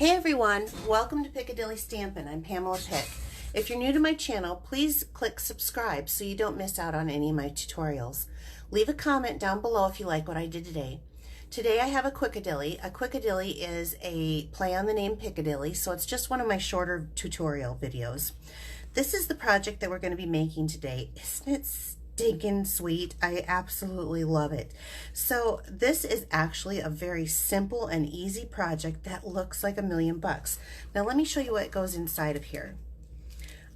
Hey everyone, welcome to Piccadilly Stampin'. I'm Pamela Pick. If you're new to my channel, please click subscribe so you don't miss out on any of my tutorials. Leave a comment down below if you like what I did today. Today I have a Quickadilly. A Quickadilly is a play on the name Piccadilly, so it's just one of my shorter tutorial videos. This is the project that we're going to be making today. Isn't it stinking sweet? I absolutely love it. So this is actually a very simple and easy project that looks like $1,000,000. Now let me show you what goes inside of here.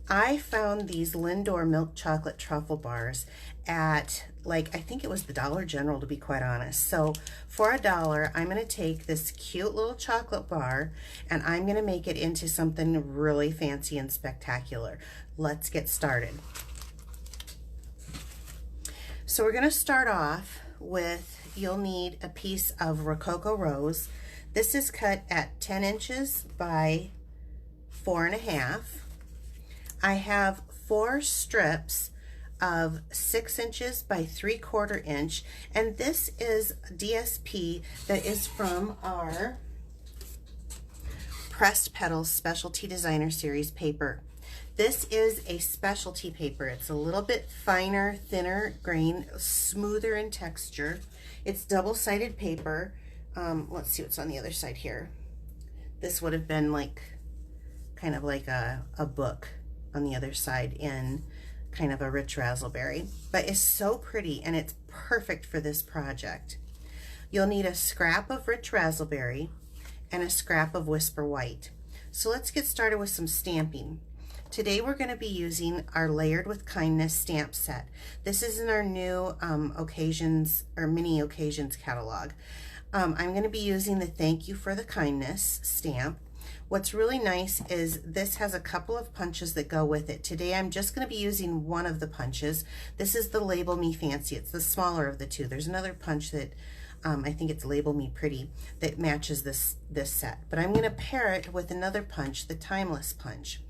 I found these Lindor milk chocolate truffle bars at, I think it was the Dollar General, to be quite honest. So for $1, I'm going to take this cute little chocolate bar and I'm going to make it into something really fancy and spectacular. Let's get started. So we're going to start off with, you'll need a piece of Rococo Rose. This is cut at 10 inches by 4.5. I have 4 strips of 6 inches by 3/4 inch, and this is DSP that is from our Pressed Petals Specialty Designer Series paper. This is a specialty paper. It's a little bit finer, thinner grain, smoother in texture. It's double-sided paper. Let's see what's on the other side here. This would have been kind of like a book on the other side in kind of a rich raspberry. But it's so pretty and it's perfect for this project. You'll need a scrap of rich raspberry and a scrap of Whisper White. So let's get started with some stamping. Today we're going to be using our Layered with Kindness stamp set. This is in our new occasions or mini occasions catalog. I'm going to be using the Thank You for the Kindness stamp. What's really nice is this has a couple of punches that go with it. Today I'm just going to be using one of the punches. This is the Label Me Fancy. It's the smaller of the two. There's another punch that I think it's Label Me Pretty that matches this set. But I'm going to pair it with another punch, the Timeless punch.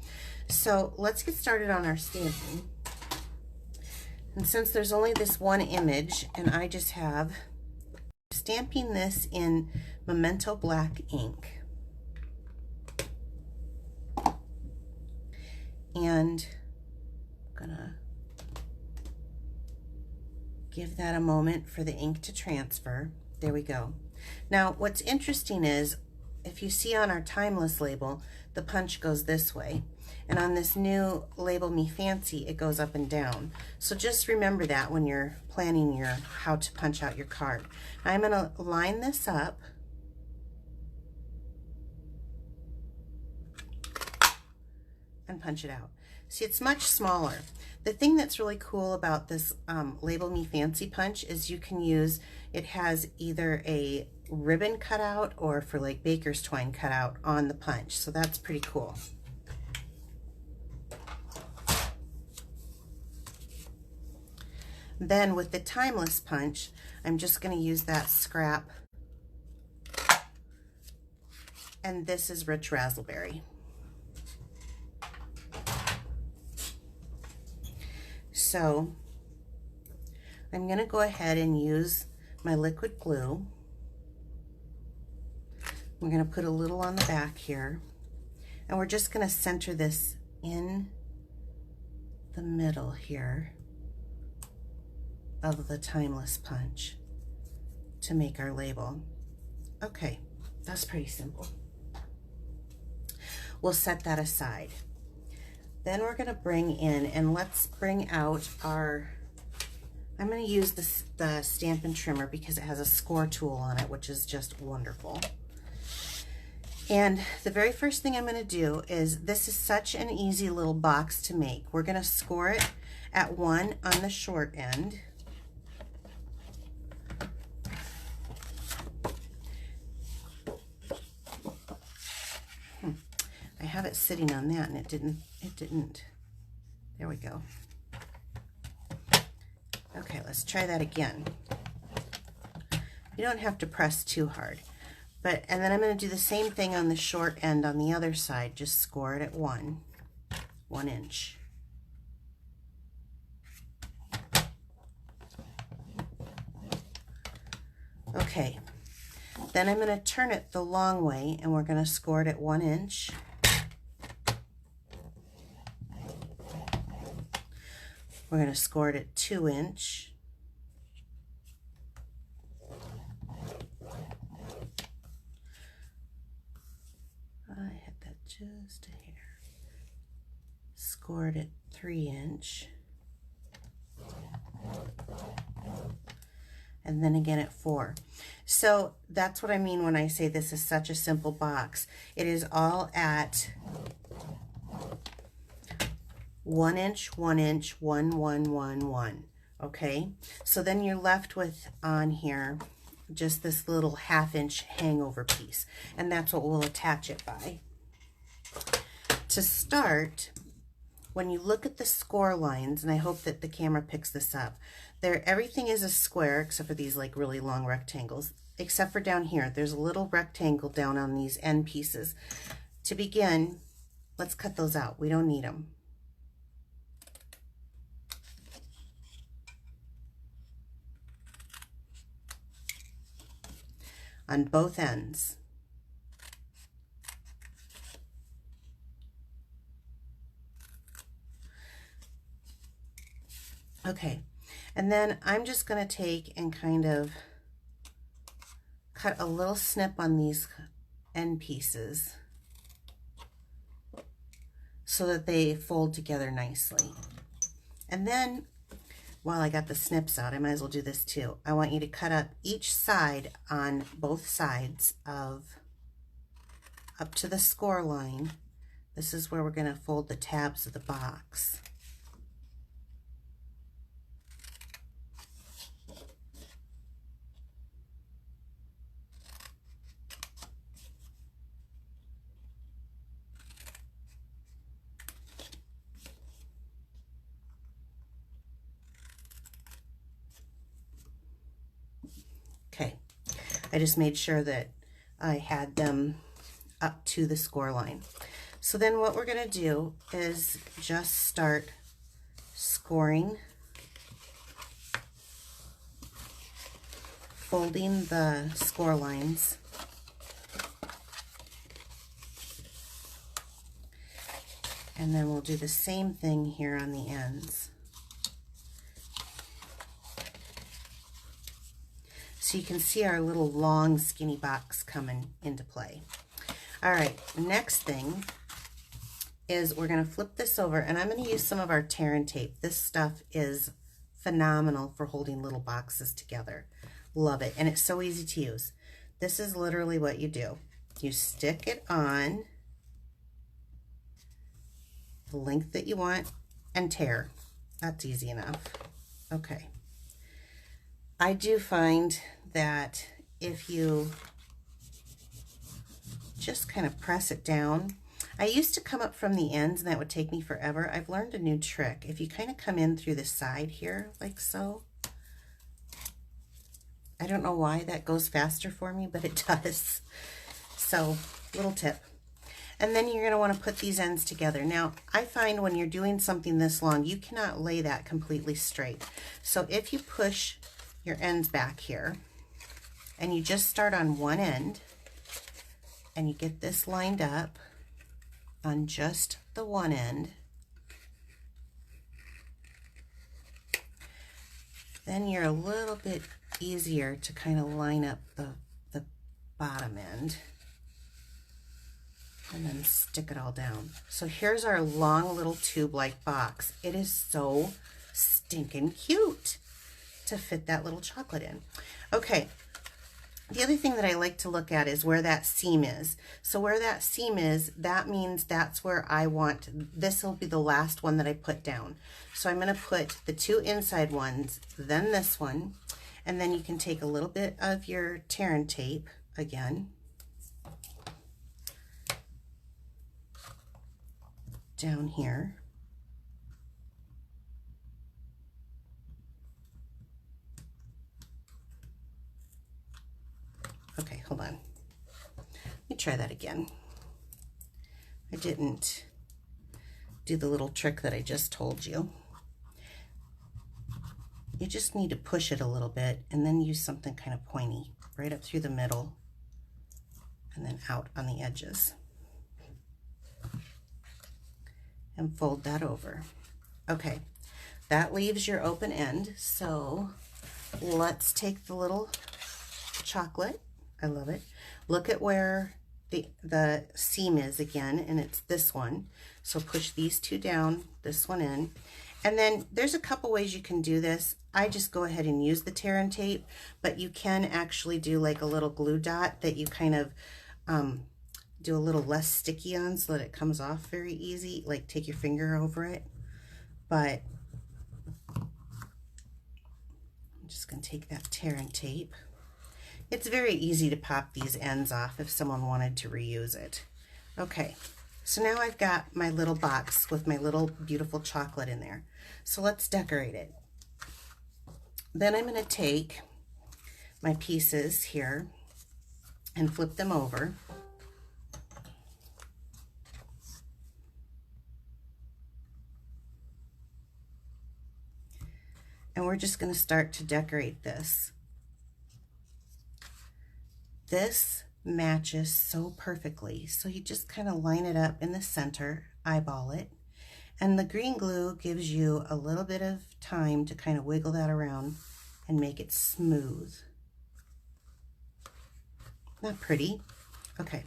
So let's get started on our stamping. And since there's only this one image and I just have stamping this in Memento Black ink. And I'm gonna give that a moment for the ink to transfer. There we go. Now what's interesting is if you see on our Timeless label, the punch goes this way. And on this new Label Me Fancy, it goes up and down. So just remember that when you're planning your how to punch out your card. I'm going to line this up. And punch it out. See, it's much smaller. The thing that's really cool about this Label Me Fancy punch is you can use, it has either a ribbon cutout or for baker's twine cutout on the punch. So that's pretty cool. Then with the Timeless punch, I'm just going to use that scrap. And this is Rich Raspberry. So I'm going to go ahead and use my liquid glue. We're going to put a little on the back here. And we're just going to center this in the middle here of the Timeless punch to make our label. Okay, that's pretty simple. We'll set that aside. Then we're going to bring in, and let's bring out our, I'm going to use the Stampin' trimmer because it has a score tool on it, which is just wonderful. And the very first thing I'm going to do is, this is such an easy little box to make. We're going to score it at 1 on the short end. I have it sitting on that and it didn't. There we go. Okay, let's try that again. You don't have to press too hard. And then I'm going to do the same thing on the short end on the other side. Just score it at 1 inch. Okay, Then I'm going to turn it the long way, and we're going to score it at 1 inch. We're going to score it at 2 inch. I had that just a hair. Score it at 3 inch. And then again at 4. So that's what I mean when I say this is such a simple box. It is all at 1 inch, 1 inch, 1, 1, 1, 1. Okay, so then you're left with on here just this little 1/2 inch hangover piece, and that's what we'll attach it by. To start, when you look at the score lines, and I hope that the camera picks this up, everything is a square except for these like really long rectangles, except for down here. There's a little rectangle down on these end pieces. To begin, let's cut those out. We don't need them. On both ends. Okay, and then I'm just going to take and kind of cut a little snip on these end pieces so that they fold together nicely. And then, while I got the snips out, I might as well do this too. I want you to cut up each side on both sides of up to the score line. This is where we're going to fold the tabs of the box. Okay, I just made sure that I had them up to the score line. So then what we're going to do is just start scoring, folding the score lines, and then we'll do the same thing here on the ends. So you can see our little long skinny box coming into play. All right, next thing is we're going to flip this over, and I'm going to use some of our tear and tape. This stuff is phenomenal for holding little boxes together. Love it, and it's so easy to use. This is literally what you do. You stick it on the length that you want and tear. That's easy enough. Okay. I do find that if you just kind of press it down, I used to come up from the ends and that would take me forever. I've learned a new trick. If you kind of come in through the side here, like so, I don't know why that goes faster for me, but it does. So, little tip. And then you're going to want to put these ends together. Now, I find when you're doing something this long, you cannot lay that completely straight. So if you push your ends back here, and you just start on one end, and you get this lined up on just the one end, then you're a little bit easier to kind of line up the bottom end, and then stick it all down. So here's our long little tube-like box. It is so stinking cute to fit that little chocolate in. Okay, the other thing that I like to look at is where that seam is. So where that seam is, that means that's where I want, this will be the last one that I put down. So I'm going to put the two inside ones, then this one, and then you can take a little bit of your tear and tape again, down here. Okay, hold on. Let me try that again. I didn't do the little trick that I just told you. You just need to push it a little bit and then use something kind of pointy right up through the middle. and then out on the edges. And fold that over. Okay, that leaves your open end. So let's take the little chocolate. I love it. Look at where the seam is again, and it's this one. So push these two down, this one in. And then there's a couple ways you can do this. I just go ahead and use the tear and tape, but you can actually do like a little glue dot that you kind of do a little less sticky on so that it comes off very easy. Like take your finger over it. But I'm just going to take that tear and tape. It's very easy to pop these ends off if someone wanted to reuse it. Okay, so now I've got my little box with my little beautiful chocolate in there. So let's decorate it. Then I'm going to take my pieces here and flip them over. And we're just going to start to decorate this. This matches so perfectly. So you just kind of line it up in the center, eyeball it. And the green glue gives you a little bit of time to kind of wiggle that around and make it smooth. Not pretty. Okay,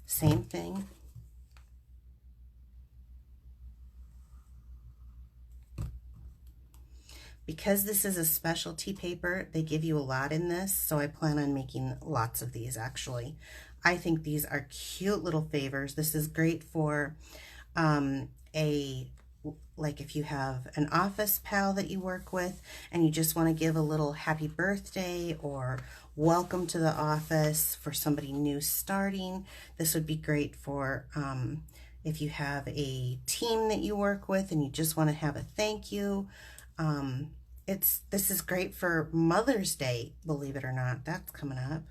same thing. Because this is a specialty paper, they give you a lot in this, so I plan on making lots of these actually. I think these are cute little favors. This is great for like if you have an office pal that you work with and you just want to give a little happy birthday or welcome to the office for somebody new starting. This would be great for if you have a team that you work with and you just want to have a thank you. This is great for Mother's Day, believe it or not. That's coming up.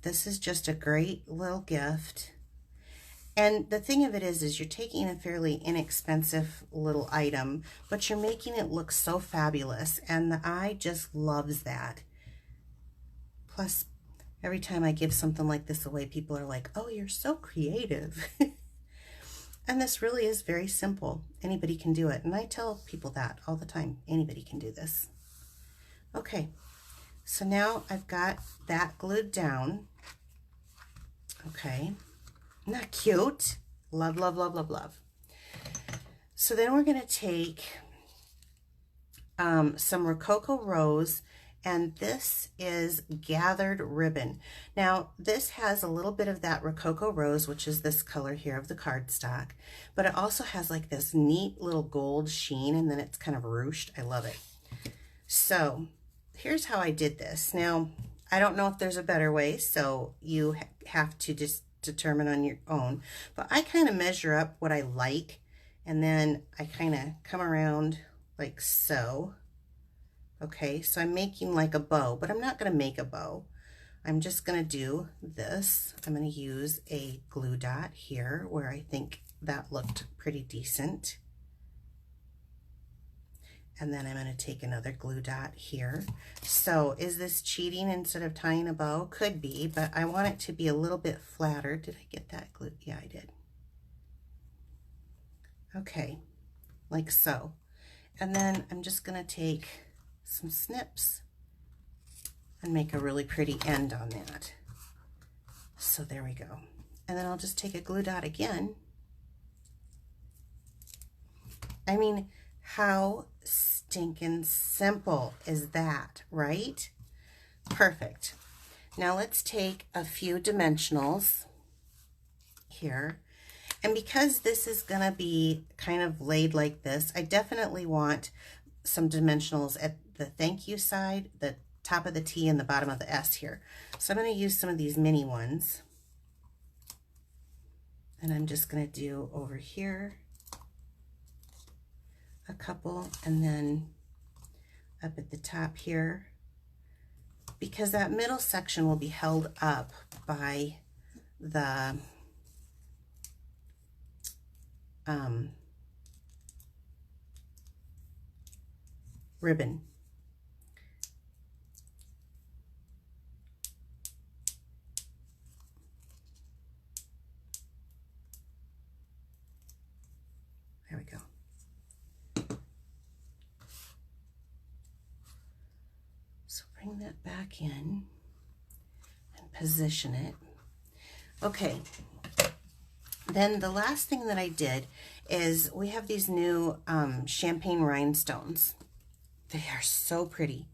This is just a great little gift. And the thing of it is you're taking a fairly inexpensive little item, but you're making it look so fabulous, and the eye just loves that. Plus, every time I give something like this away, people are like, oh, you're so creative. And this really is very simple. Anybody can do it. And I tell people that all the time. Anybody can do this. Okay, so now I've got that glued down. Okay, isn't that cute? Love, love, love, love, love. So then we're going to take some Rococo Rose, and this is gathered ribbon. Now this has a little bit of that Rococo Rose, which is this color here of the cardstock, but it also has like this neat little gold sheen, and then it's kind of ruched. I love it. So here's how I did this. Now I don't know if there's a better way, so you have to just determine on your own, but I kind of measure up what I like, and then I kind of come around like so. Okay, so I'm making like a bow, but I'm not going to make a bow. I'm just going to do this. I'm going to use a glue dot here where I think that looked pretty decent. And then I'm going to take another glue dot here. So is this cheating instead of tying a bow? Could be, but I want it to be a little bit flatter. Did I get that glue? Yeah, I did. Okay, like so. And then I'm just going to take some snips and make a really pretty end on that. So there we go. And then I'll just take a glue dot again. I mean, how stinking simple is that, right? Perfect. Now let's take a few dimensionals here. And because this is going to be kind of laid like this, I definitely want some dimensionals at the thank you side, the top of the T and the bottom of the S here. So I'm going to use some of these mini ones. And I'm just going to do over here a couple, and then up at the top here, because that middle section will be held up by the ribbon. bring that back in and position it. Okay, then the last thing that I did is we have these new champagne rhinestones. They are so pretty.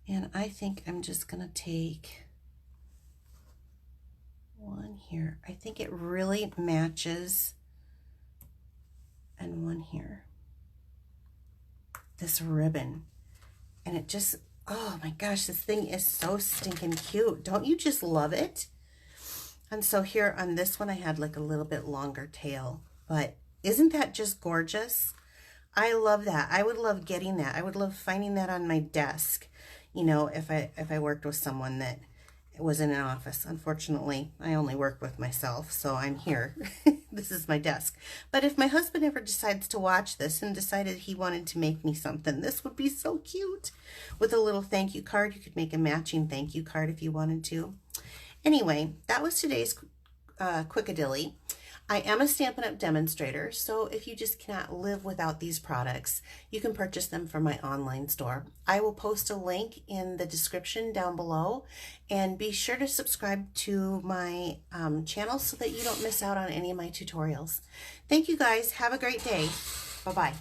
And I think I'm just going to take one here. I think it really matches. And one here. This ribbon. And it just, oh my gosh, this thing is so stinking cute. Don't you just love it? And so here on this one, I had like a little bit longer tail. But isn't that just gorgeous? I love that. I would love getting that. I would love finding that on my desk. You know, if I worked with someone that was in an office. Unfortunately, I only work with myself, so I'm here. This is my desk. But if my husband ever decides to watch this and decided he wanted to make me something, this would be so cute. With a little thank you card. You could make a matching thank you card if you wanted to. Anyway, that was today's Quickadilly. I am a Stampin' Up! Demonstrator, so if you just cannot live without these products, you can purchase them from my online store. I will post a link in the description down below, and be sure to subscribe to my channel so that you don't miss out on any of my tutorials. Thank you guys. Have a great day. Bye-bye.